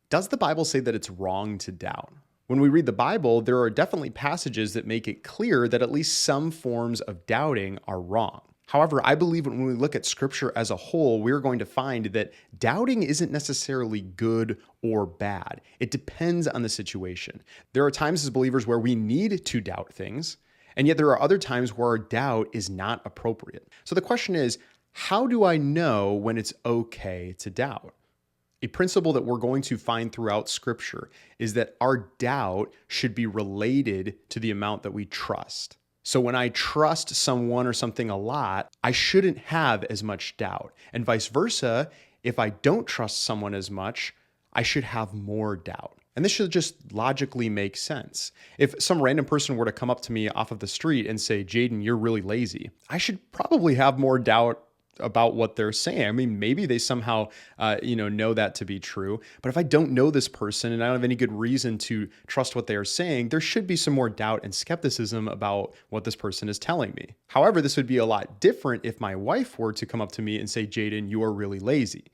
Does the Bible say that it's wrong to doubt? When we read the Bible, there are definitely passages that make it clear that at least some forms of doubting are wrong. However, I believe when we look at Scripture as a whole, we're going to find that doubting isn't necessarily good or bad. It depends on the situation. There are times as believers where we need to doubt things, and yet there are other times where our doubt is not appropriate. So the question is, how do I know when it's okay to doubt? A principle that we're going to find throughout Scripture is that our doubt should be related to the amount that we trust. So when I trust someone or something a lot, I shouldn't have as much doubt. And vice versa, if I don't trust someone as much, I should have more doubt. And this should just logically make sense. If some random person were to come up to me off of the street and say, Jaden, you're really lazy, I should probably have more doubt about what they're saying. I mean, maybe they somehow, know that to be true. But if I don't know this person and I don't have any good reason to trust what they are saying, there should be some more doubt and skepticism about what this person is telling me. However, this would be a lot different if my wife were to come up to me and say, Jaden, you are really lazy.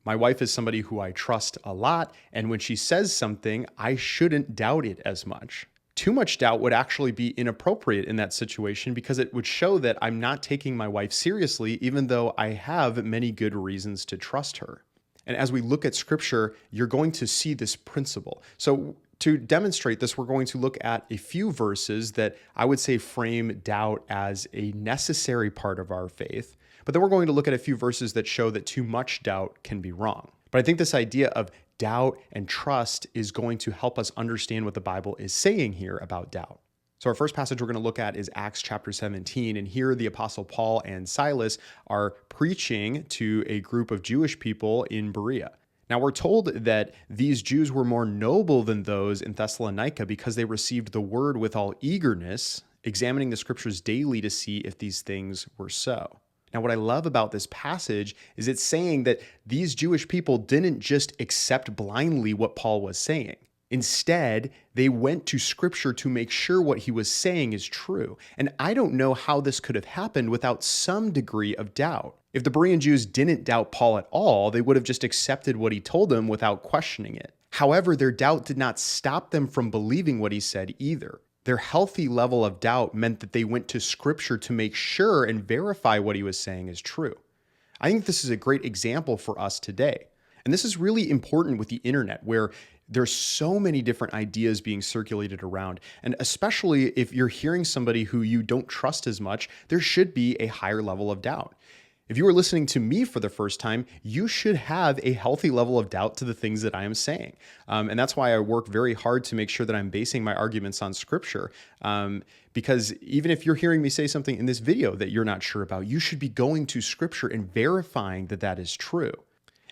My wife is somebody who I trust a lot, and when she says something, I shouldn't doubt it as much. Too much doubt would actually be inappropriate in that situation because it would show that I'm not taking my wife seriously, even though I have many good reasons to trust her. And as we look at Scripture, you're going to see this principle. So to demonstrate this, we're going to look at a few verses that I would say frame doubt as a necessary part of our faith. But then we're going to look at a few verses that show that too much doubt can be wrong. But I think this idea of doubt and trust is going to help us understand what the Bible is saying here about doubt. So our first passage we're going to look at is Acts chapter 17. And here the Apostle Paul and Silas are preaching to a group of Jewish people in Berea. Now we're told that these Jews were more noble than those in Thessalonica because they received the word with all eagerness, examining the scriptures daily to see if these things were so. Now, what I love about this passage is it's saying that these Jewish people didn't just accept blindly what Paul was saying. Instead, they went to Scripture to make sure what he was saying is true. And I don't know how this could have happened without some degree of doubt. If the Berean Jews didn't doubt Paul at all, they would have just accepted what he told them without questioning it. However, their doubt did not stop them from believing what he said either. Their healthy level of doubt meant that they went to Scripture to make sure and verify what he was saying is true. I think this is a great example for us today. And this is really important with the internet, where there's so many different ideas being circulated around. And especially if you're hearing somebody who you don't trust as much, there should be a higher level of doubt. If you are listening to me for the first time, you should have a healthy level of doubt to the things that I am saying. And that's why I work very hard to make sure that I'm basing my arguments on Scripture. Because even if you're hearing me say something in this video that you're not sure about, you should be going to Scripture and verifying that that is true.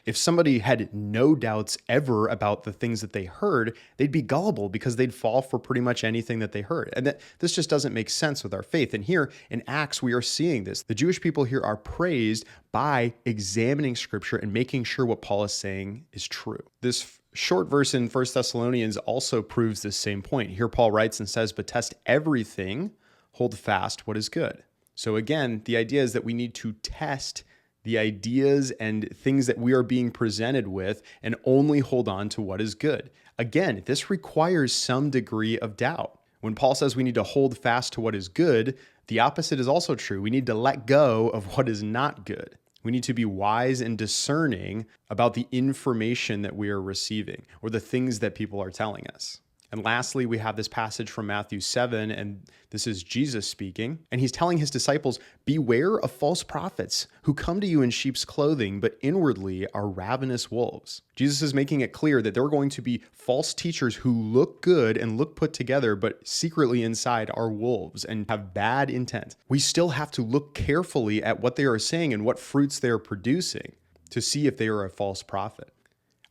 If somebody had no doubts ever about the things that they heard, they'd be gullible because they'd fall for pretty much anything that they heard. And this just doesn't make sense with our faith. And here in Acts, we are seeing this. The Jewish people here are praised by examining Scripture and making sure what Paul is saying is true. This short verse in 1 Thessalonians also proves this same point. Here Paul writes and says, "But test everything, hold fast what is good." So again, the idea is that we need to test the ideas and things that we are being presented with and only hold on to what is good. Again, this requires some degree of doubt. When Paul says we need to hold fast to what is good, the opposite is also true. We need to let go of what is not good. We need to be wise and discerning about the information that we are receiving or the things that people are telling us. And lastly, we have this passage from Matthew 7, and this is Jesus speaking. And he's telling his disciples, "Beware of false prophets who come to you in sheep's clothing, but inwardly are ravenous wolves." Jesus is making it clear that there are going to be false teachers who look good and look put together, but secretly inside are wolves and have bad intent. We still have to look carefully at what they are saying and what fruits they are producing to see if they are a false prophet.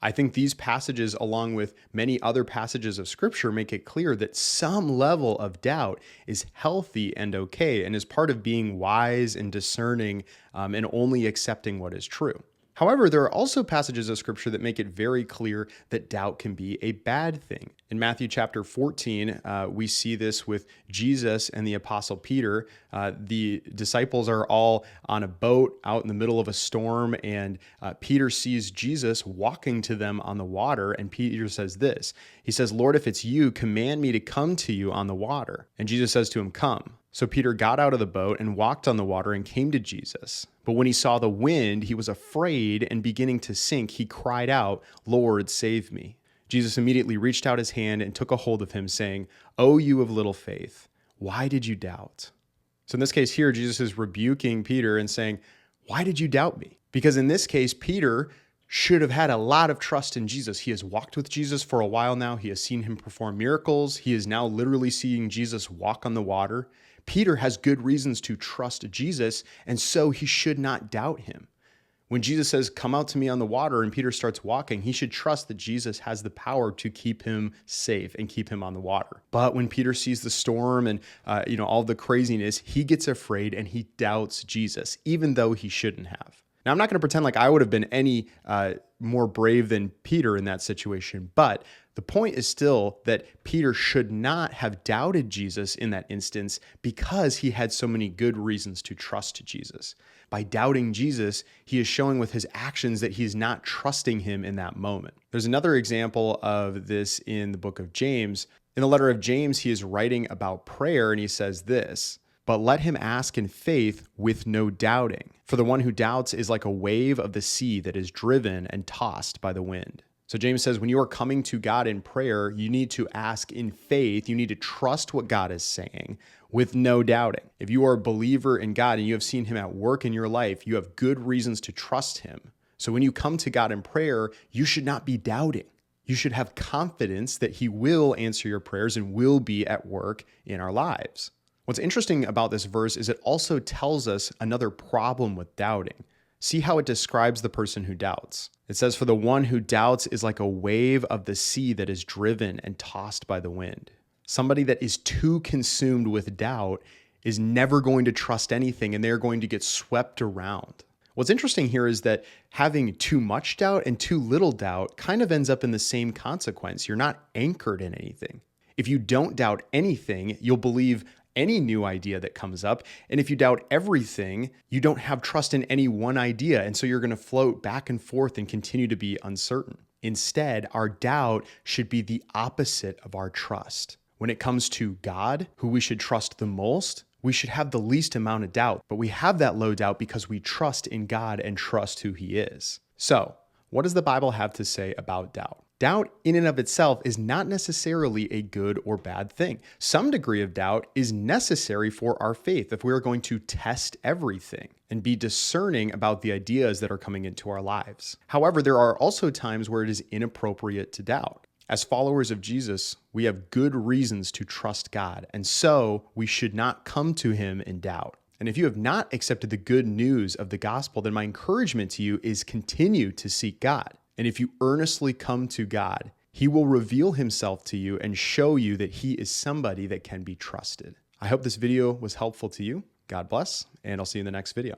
I think these passages, along with many other passages of Scripture, make it clear that some level of doubt is healthy and okay and is part of being wise and discerning and only accepting what is true. However, there are also passages of scripture that make it very clear that doubt can be a bad thing. In Matthew chapter 14, we see this with Jesus and the apostle Peter. The disciples are all on a boat out in the middle of a storm, and Peter sees Jesus walking to them on the water, and Peter says this. He says, "Lord, if it's you, command me to come to you on the water." And Jesus says to him, "Come." So Peter got out of the boat and walked on the water and came to Jesus. But when he saw the wind, he was afraid, and beginning to sink, he cried out, "Lord, save me." Jesus immediately reached out his hand and took a hold of him, saying, "O you of little faith, why did you doubt?" So in this case here, Jesus is rebuking Peter and saying, "Why did you doubt me?" Because in this case, Peter should have had a lot of trust in Jesus. He has walked with Jesus for a while now. He has seen him perform miracles. He is now literally seeing Jesus walk on the water. Peter has good reasons to trust Jesus, and so he should not doubt him. When Jesus says, "Come out to me on the water," and Peter starts walking, he should trust that Jesus has the power to keep him safe and keep him on the water. But when Peter sees the storm and all the craziness, he gets afraid and he doubts Jesus, even though he shouldn't have. Now, I'm not going to pretend like I would have been any more brave than Peter in that situation, but the point is still that Peter should not have doubted Jesus in that instance because he had so many good reasons to trust Jesus. By doubting Jesus, he is showing with his actions that he's not trusting him in that moment. There's another example of this in the book of James. In the letter of James, he is writing about prayer, and he says this, "But let him ask in faith with no doubting. For the one who doubts is like a wave of the sea that is driven and tossed by the wind." So James says when you are coming to God in prayer, you need to ask in faith. You need to trust what God is saying with no doubting. If you are a believer in God and you have seen him at work in your life, you have good reasons to trust him. So when you come to God in prayer, you should not be doubting. You should have confidence that he will answer your prayers and will be at work in our lives. What's interesting about this verse is it also tells us another problem with doubting. See how it describes the person who doubts. It says, "For the one who doubts is like a wave of the sea that is driven and tossed by the wind." Somebody that is too consumed with doubt is never going to trust anything, and they're going to get swept around. What's interesting here is that having too much doubt and too little doubt kind of ends up in the same consequence. You're not anchored in anything. If you don't doubt anything, you'll believe any new idea that comes up. And if you doubt everything, you don't have trust in any one idea. And so you're going to float back and forth and continue to be uncertain. Instead, our doubt should be the opposite of our trust. When it comes to God, who we should trust the most, we should have the least amount of doubt. But we have that low doubt because we trust in God and trust who he is. So, what does the Bible have to say about doubt? Doubt in and of itself is not necessarily a good or bad thing. Some degree of doubt is necessary for our faith if we are going to test everything and be discerning about the ideas that are coming into our lives. However, there are also times where it is inappropriate to doubt. As followers of Jesus, we have good reasons to trust God, and so we should not come to him in doubt. And if you have not accepted the good news of the gospel, then my encouragement to you is continue to seek God. And if you earnestly come to God, he will reveal himself to you and show you that he is somebody that can be trusted. I hope this video was helpful to you. God bless, and I'll see you in the next video.